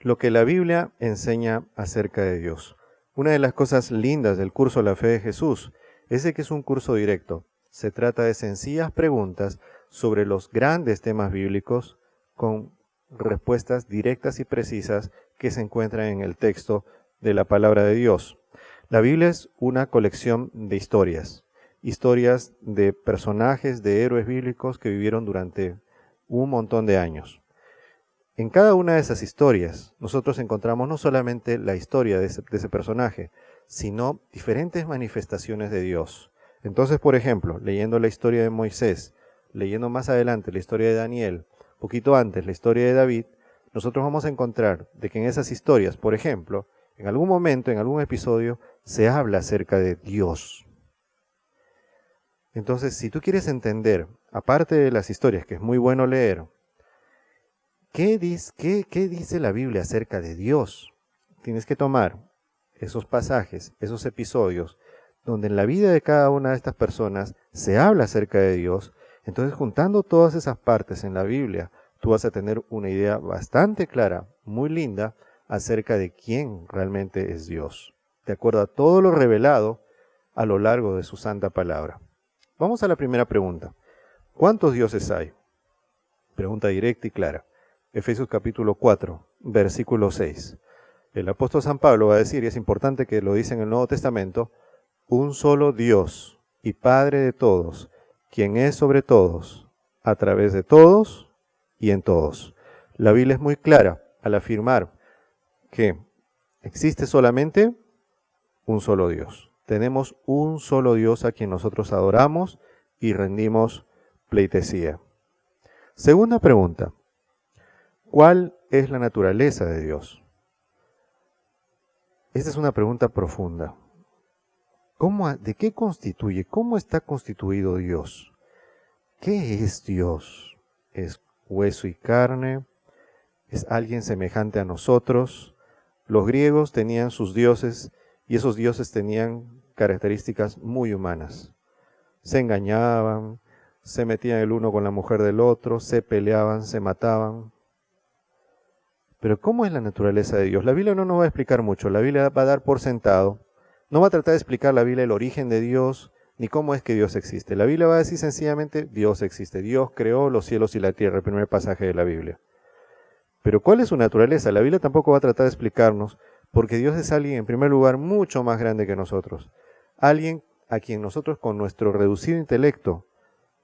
Lo que la Biblia enseña acerca de Dios. Una de las cosas lindas del curso La Fe de Jesús es de que es un curso directo. Se trata de sencillas preguntas sobre los grandes temas bíblicos con respuestas directas y precisas que se encuentran en el texto de la palabra de Dios. La Biblia es una colección de historias de personajes, de héroes bíblicos que vivieron durante un montón de años. En cada una de esas historias, nosotros encontramos no solamente la historia de ese personaje, sino diferentes manifestaciones de Dios. Entonces, por ejemplo, leyendo la historia de Moisés, leyendo más adelante la historia de Daniel, poquito antes la historia de David, nosotros vamos a encontrar de que en esas historias, por ejemplo, en algún momento, en algún episodio, se habla acerca de Dios. Entonces, si tú quieres entender, aparte de las historias, que es muy bueno leer, ¿qué dice la Biblia acerca de Dios? Tienes que tomar esos pasajes, esos episodios, donde en la vida de cada una de estas personas se habla acerca de Dios. Entonces, juntando todas esas partes en la Biblia, tú vas a tener una idea bastante clara, muy linda, acerca de quién realmente es Dios, de acuerdo a todo lo revelado a lo largo de su santa palabra. Vamos a la primera pregunta. ¿Cuántos dioses hay? Pregunta directa y clara. Efesios capítulo 4, versículo 6. El apóstol San Pablo va a decir, y es importante que lo dice en el Nuevo Testamento, un solo Dios y Padre de todos, quien es sobre todos, a través de todos y en todos. La Biblia es muy clara al afirmar que existe solamente un solo Dios. Tenemos un solo Dios a quien nosotros adoramos y rendimos pleitesía. Segunda pregunta. ¿Cuál es la naturaleza de Dios? Esta es una pregunta profunda. ¿De qué constituye? ¿Cómo está constituido Dios? ¿Qué es Dios? ¿Es hueso y carne? ¿Es alguien semejante a nosotros? Los griegos tenían sus dioses y esos dioses tenían características muy humanas. Se engañaban, se metían el uno con la mujer del otro, se peleaban, se mataban. Pero ¿cómo es la naturaleza de Dios? La Biblia no nos va a explicar mucho, la Biblia va a dar por sentado. No va a tratar de explicar la Biblia el origen de Dios, ni cómo es que Dios existe. La Biblia va a decir sencillamente, Dios existe. Dios creó los cielos y la tierra, el primer pasaje de la Biblia. Pero ¿cuál es su naturaleza? La Biblia tampoco va a tratar de explicarnos, porque Dios es alguien, en primer lugar, mucho más grande que nosotros. Alguien a quien nosotros con nuestro reducido intelecto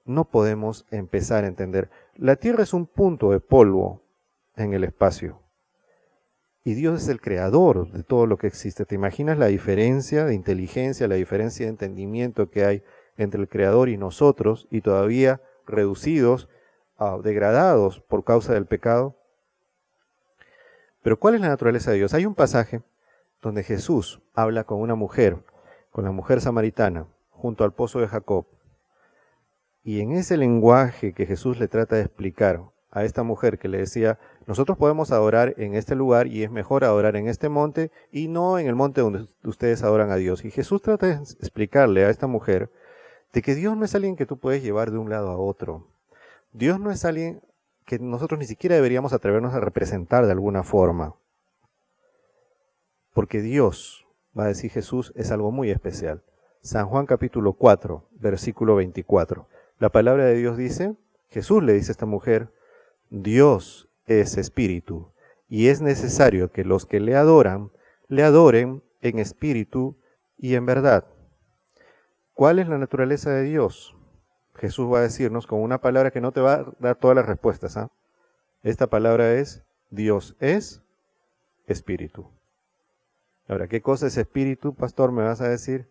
no podemos empezar a entender. La tierra es un punto de polvo en el espacio. Y Dios es el creador de todo lo que existe. ¿Te imaginas la diferencia de inteligencia, la diferencia de entendimiento que hay entre el creador y nosotros, y todavía reducidos, degradados por causa del pecado? Pero ¿cuál es la naturaleza de Dios? Hay un pasaje donde Jesús habla con una mujer, con la mujer samaritana, junto al pozo de Jacob. Y en ese lenguaje que Jesús le trata de explicar a esta mujer, que le decía, nosotros podemos adorar en este lugar y es mejor adorar en este monte y no en el monte donde ustedes adoran a Dios. Y Jesús trata de explicarle a esta mujer de que Dios no es alguien que tú puedes llevar de un lado a otro. Dios no es alguien que nosotros ni siquiera deberíamos atrevernos a representar de alguna forma. Porque Dios, va a decir Jesús, es algo muy especial. San Juan capítulo 4, versículo 24. La palabra de Dios dice, Jesús le dice a esta mujer, Dios es espíritu, y es necesario que los que le adoren en espíritu y en verdad. ¿Cuál es la naturaleza de Dios? Jesús va a decirnos con una palabra que no te va a dar todas las respuestas. Esta palabra es, Dios es espíritu. Ahora, ¿qué cosa es espíritu, pastor? Me vas a decir.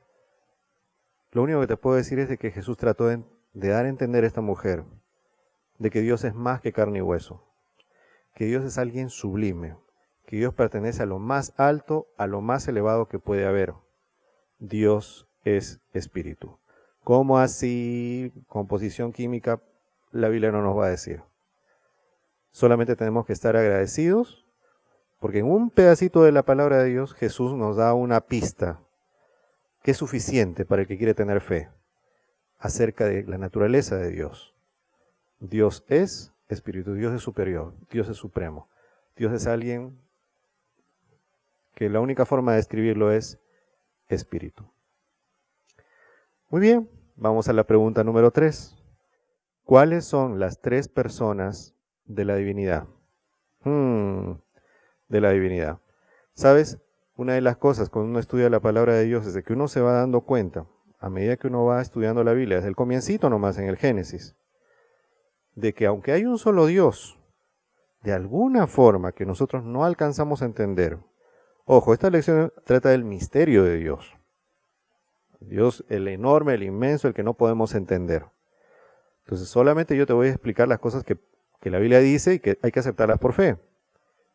Lo único que te puedo decir es de que Jesús trató de dar a entender a esta mujer de que Dios es más que carne y hueso, que Dios es alguien sublime, que Dios pertenece a lo más alto, a lo más elevado que puede haber. Dios es espíritu. ¿Cómo así? Composición química, la Biblia no nos va a decir. Solamente tenemos que estar agradecidos, porque en un pedacito de la palabra de Dios, Jesús nos da una pista que es suficiente para el que quiere tener fe acerca de la naturaleza de Dios. Dios es espíritu, Dios es superior, Dios es supremo. Dios es alguien que la única forma de describirlo es espíritu. Muy bien, vamos a la pregunta número 3. ¿Cuáles son las 3 personas de la divinidad? De la divinidad. ¿Sabes? Una de las cosas cuando uno estudia la palabra de Dios es de que uno se va dando cuenta, a medida que uno va estudiando la Biblia, desde el comiencito nomás en el Génesis, de que aunque hay un solo Dios, de alguna forma que nosotros no alcanzamos a entender. Ojo, esta lección trata del misterio de Dios. Dios, el enorme, el inmenso, el que no podemos entender. Entonces solamente yo te voy a explicar las cosas que la Biblia dice y que hay que aceptarlas por fe.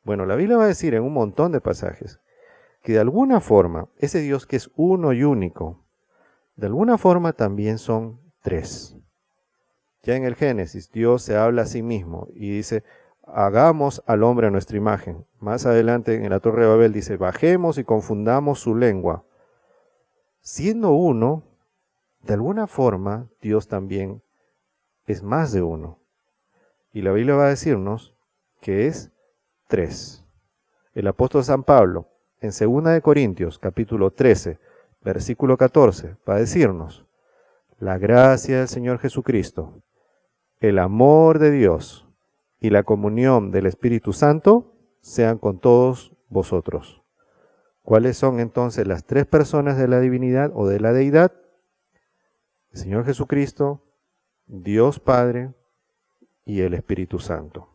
Bueno, la Biblia va a decir en un montón de pasajes que de alguna forma, ese Dios que es uno y único, de alguna forma también son 3. Ya en el Génesis, Dios se habla a sí mismo y dice, hagamos al hombre a nuestra imagen. Más adelante en la Torre de Babel dice, bajemos y confundamos su lengua. Siendo uno, de alguna forma, Dios también es más de uno. Y la Biblia va a decirnos que es 3. El apóstol San Pablo, en 2 de Corintios, capítulo 13, versículo 14, va a decirnos, la gracia del Señor Jesucristo, el amor de Dios y la comunión del Espíritu Santo sean con todos vosotros. ¿Cuáles son entonces las 3 personas de la divinidad o de la deidad? El Señor Jesucristo, Dios Padre y el Espíritu Santo.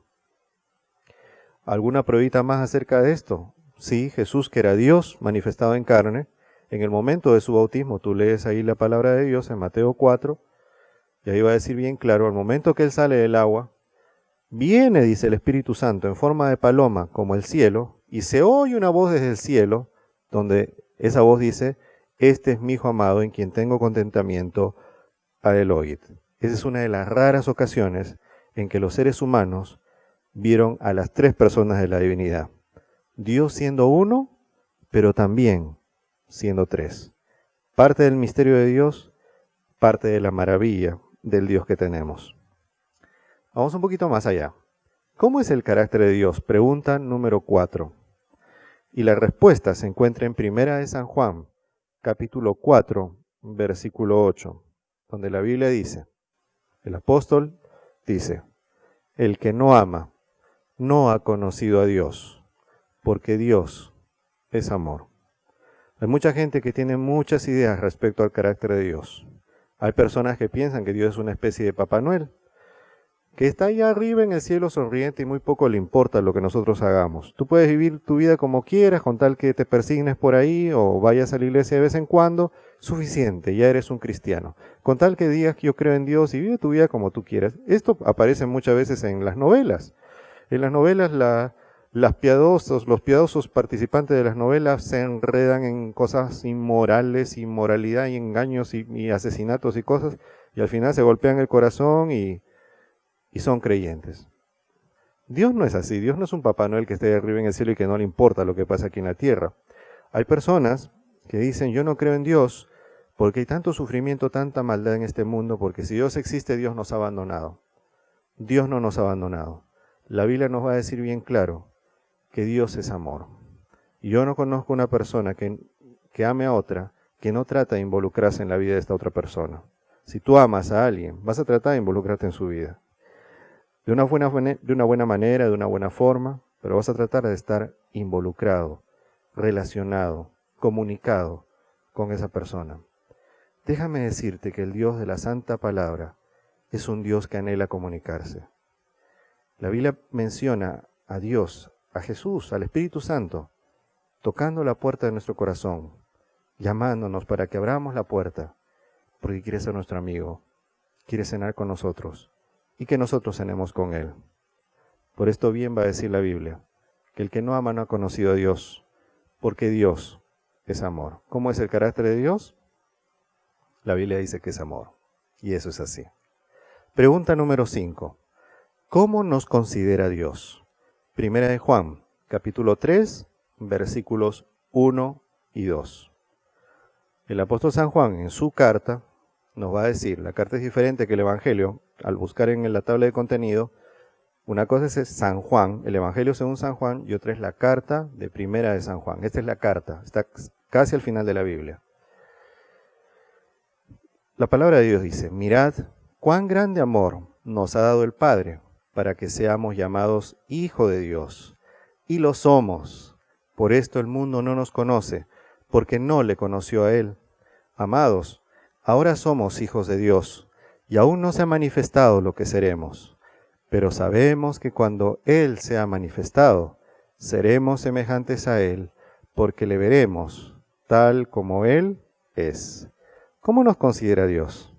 ¿Alguna pruebita más acerca de esto? Sí, Jesús, que era Dios manifestado en carne, en el momento de su bautismo, tú lees ahí la palabra de Dios en Mateo 4, y ahí va a decir bien claro, al momento que Él sale del agua, viene, dice el Espíritu Santo, en forma de paloma, como el cielo, y se oye una voz desde el cielo, donde esa voz dice, este es mi Hijo amado, en quien tengo contentamiento, a él oíd. Esa es una de las raras ocasiones en que los seres humanos vieron a las 3 personas de la divinidad. Dios siendo uno, pero también siendo 3. Parte del misterio de Dios, parte de la maravilla del Dios que tenemos. Vamos un poquito más allá. ¿Cómo es el carácter de Dios? Pregunta número 4. Y la respuesta se encuentra en 1 de San Juan, capítulo 4, versículo 8, donde la Biblia dice, el apóstol dice, el que no ama no ha conocido a Dios, porque Dios es amor. Hay mucha gente que tiene muchas ideas respecto al carácter de Dios. Hay personas que piensan que Dios es una especie de Papá Noel, que está allá arriba en el cielo sonriente y muy poco le importa lo que nosotros hagamos. Tú puedes vivir tu vida como quieras, con tal que te persignes por ahí o vayas a la iglesia de vez en cuando, suficiente, ya eres un cristiano. Con tal que digas que yo creo en Dios y vive tu vida como tú quieras. Esto aparece muchas veces en las novelas. En las novelas los piadosos participantes de las novelas se enredan en cosas inmorales, inmoralidad y engaños y asesinatos y cosas, y al final se golpean el corazón y son creyentes. Dios no es así, Dios no es un Papá Noel que esté arriba en el cielo y que no le importa lo que pasa aquí en la tierra. Hay personas que dicen, yo no creo en Dios porque hay tanto sufrimiento, tanta maldad en este mundo, porque si Dios existe, Dios nos ha abandonado. Dios no nos ha abandonado. La Biblia nos va a decir bien claro que Dios es amor. Y yo no conozco una persona que ame a otra que no trata de involucrarse en la vida de esta otra persona. Si tú amas a alguien, vas a tratar de involucrarte en su vida. De una buena manera, de una buena forma, pero vas a tratar de estar involucrado, relacionado, comunicado con esa persona. Déjame decirte que el Dios de la Santa Palabra es un Dios que anhela comunicarse. La Biblia menciona a Dios, a Jesús, al Espíritu Santo, tocando la puerta de nuestro corazón, llamándonos para que abramos la puerta, porque quiere ser nuestro amigo, quiere cenar con nosotros y que nosotros cenemos con Él. Por esto bien va a decir la Biblia, que el que no ama no ha conocido a Dios, porque Dios es amor. ¿Cómo es el carácter de Dios? La Biblia dice que es amor, y eso es así. Pregunta número 5. ¿Cómo nos considera Dios? Primera de Juan, capítulo 3, versículos 1 y 2. El apóstol San Juan en su carta nos va a decir, la carta es diferente que el Evangelio, al buscar en la tabla de contenido, Una cosa es San Juan, el Evangelio según San Juan, y otra es la carta de Primera de San Juan. Esta es la carta, está casi al final de la Biblia. La palabra de Dios dice, mirad cuán grande amor nos ha dado el Padre para que seamos llamados Hijo de Dios. Y lo somos. Por esto el mundo no nos conoce, porque no le conoció a Él. Amados, ahora somos hijos de Dios, y aún no se ha manifestado lo que seremos. Pero sabemos que cuando Él sea manifestado, seremos semejantes a Él, porque le veremos tal como Él es. ¿Cómo nos considera Dios?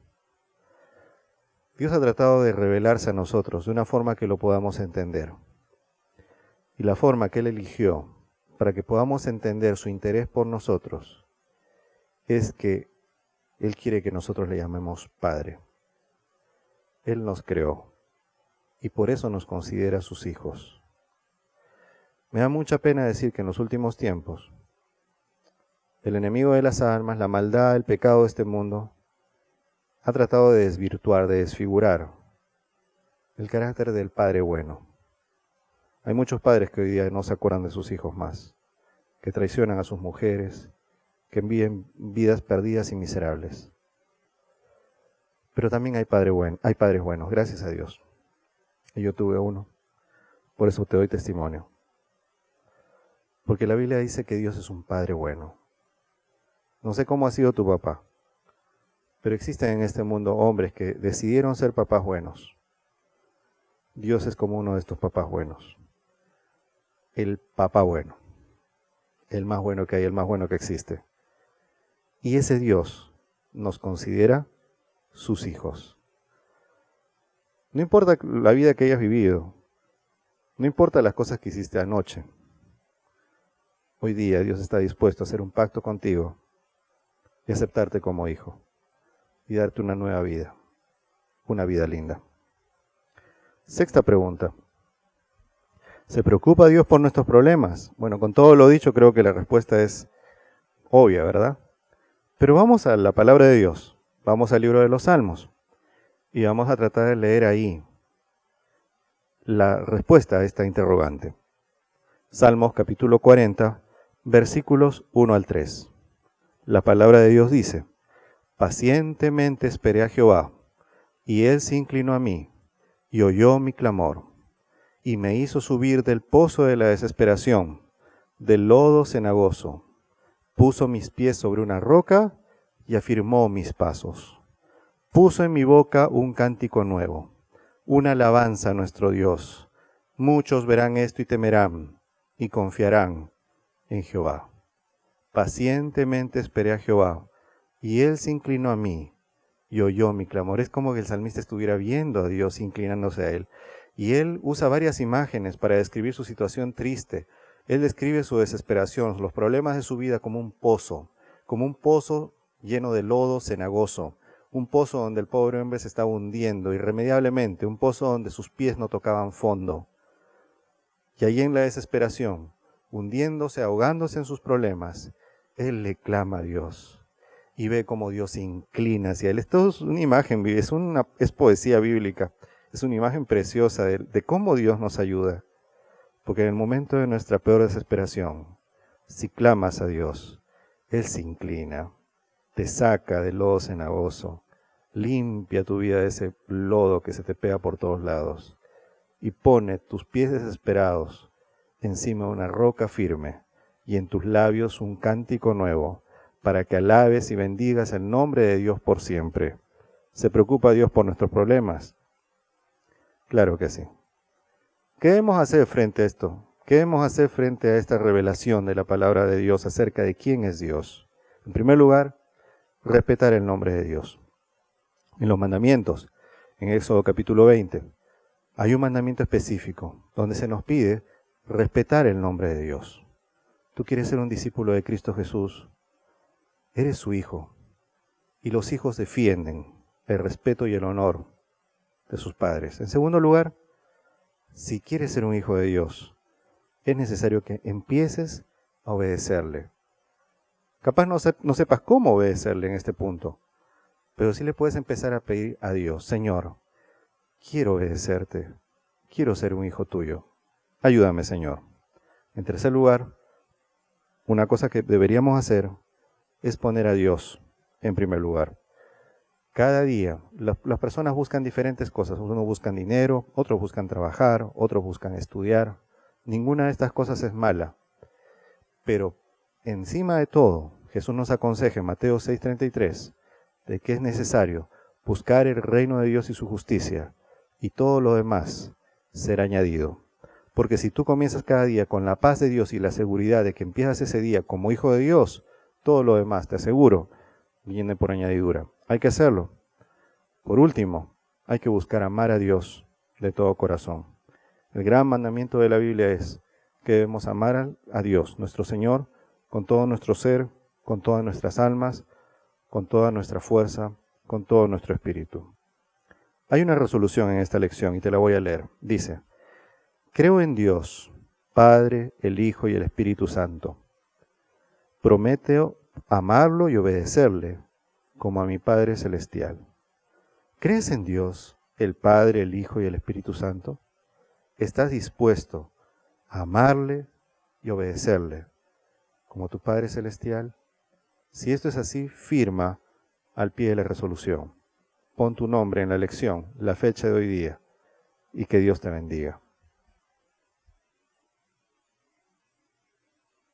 Dios ha tratado de revelarse a nosotros de una forma que lo podamos entender. Y la forma que Él eligió para que podamos entender su interés por nosotros es que Él quiere que nosotros le llamemos Padre. Él nos creó y por eso nos considera sus hijos. Me da mucha pena decir que en los últimos tiempos, el enemigo de las almas, la maldad, el pecado de este mundo, ha tratado de desvirtuar, de desfigurar el carácter del Padre bueno. Hay muchos padres que hoy día no se acuerdan de sus hijos más, que traicionan a sus mujeres, que envían vidas perdidas y miserables. Pero también hay padres buenos, gracias a Dios. Y yo tuve uno, por eso te doy testimonio. Porque la Biblia dice que Dios es un Padre bueno. No sé cómo ha sido tu papá, pero existen en este mundo hombres que decidieron ser papás buenos. Dios es como uno de estos papás buenos. El papá bueno. El más bueno que hay, el más bueno que existe. Y ese Dios nos considera sus hijos. No importa la vida que hayas vivido, no importa las cosas que hiciste anoche. Hoy día Dios está dispuesto a hacer un pacto contigo y aceptarte como hijo y darte una nueva vida, una vida linda. Sexta pregunta. ¿Se preocupa Dios por nuestros problemas? Bueno, con todo lo dicho creo que la respuesta es obvia, ¿verdad? Pero vamos a la palabra de Dios, vamos al libro de los Salmos y vamos a tratar de leer ahí la respuesta a esta interrogante. Salmos capítulo 40, versículos 1 al 3. La palabra de Dios dice, pacientemente esperé a Jehová, y Él se inclinó a mí, y oyó mi clamor, y me hizo subir del pozo de la desesperación, del lodo cenagoso. Puso mis pies sobre una roca, y afirmó mis pasos. Puso en mi boca un cántico nuevo, una alabanza a nuestro Dios. Muchos verán esto y temerán, y confiarán en Jehová. Pacientemente esperé a Jehová, y Él se inclinó a mí, y oyó mi clamor. Es como que el salmista estuviera viendo a Dios inclinándose a Él. Y Él usa varias imágenes para describir su situación triste. Él describe su desesperación, los problemas de su vida como un pozo lleno de lodo cenagoso, un pozo donde el pobre hombre se estaba hundiendo irremediablemente, un pozo donde sus pies no tocaban fondo. Y ahí en la desesperación, hundiéndose, ahogándose en sus problemas, Él le clama a Dios y ve cómo Dios se inclina hacia Él. Esto es una imagen, es poesía bíblica, es una imagen preciosa de cómo Dios nos ayuda. Porque en el momento de nuestra peor desesperación, si clamas a Dios, Él se inclina, te saca del lodo cenagoso, limpia tu vida de ese lodo que se te pega por todos lados y pone tus pies desesperados encima de una roca firme y en tus labios un cántico nuevo para que alabes y bendigas el nombre de Dios por siempre. ¿Se preocupa Dios por nuestros problemas? Claro que sí. ¿Qué debemos hacer frente a esto? ¿Qué debemos hacer frente a esta revelación de la palabra de Dios acerca de quién es Dios? En primer lugar, respetar el nombre de Dios. En los mandamientos, en Éxodo capítulo 20, hay un mandamiento específico donde se nos pide respetar el nombre de Dios. ¿Tú quieres ser un discípulo de Cristo Jesús? Eres su hijo. Y los hijos defienden el respeto y el honor de sus padres. En segundo lugar, si quieres ser un hijo de Dios, es necesario que empieces a obedecerle. Capaz no sepas cómo obedecerle en este punto, pero sí le puedes empezar a pedir a Dios, Señor, quiero obedecerte, quiero ser un hijo tuyo. Ayúdame, Señor. En tercer lugar, una cosa que deberíamos hacer es poner a Dios en primer lugar. Cada día las personas buscan diferentes cosas. Unos buscan dinero, otros buscan trabajar, otros buscan estudiar. Ninguna de estas cosas es mala. Pero encima de todo, Jesús nos aconseja en Mateo 6:33 de que es necesario buscar el reino de Dios y su justicia, y todo lo demás será añadido. Porque si tú comienzas cada día con la paz de Dios y la seguridad de que empiezas ese día como hijo de Dios, todo lo demás, te aseguro, viene por añadidura. Hay que hacerlo. Por último, hay que buscar amar a Dios de todo corazón. El gran mandamiento de la Biblia es que debemos amar a Dios, nuestro Señor, con todo nuestro ser, con todas nuestras almas, con toda nuestra fuerza, con todo nuestro espíritu. Hay una resolución en esta lección y te la voy a leer. Dice: creo en Dios, Padre, el Hijo y el Espíritu Santo. Prometo amarlo y obedecerle como a mi Padre Celestial. ¿Crees en Dios, el Padre, el Hijo y el Espíritu Santo? ¿Estás dispuesto a amarle y obedecerle como tu Padre Celestial? Si esto es así, firma al pie de la resolución. Pon tu nombre en la lección, la fecha de hoy día, y que Dios te bendiga.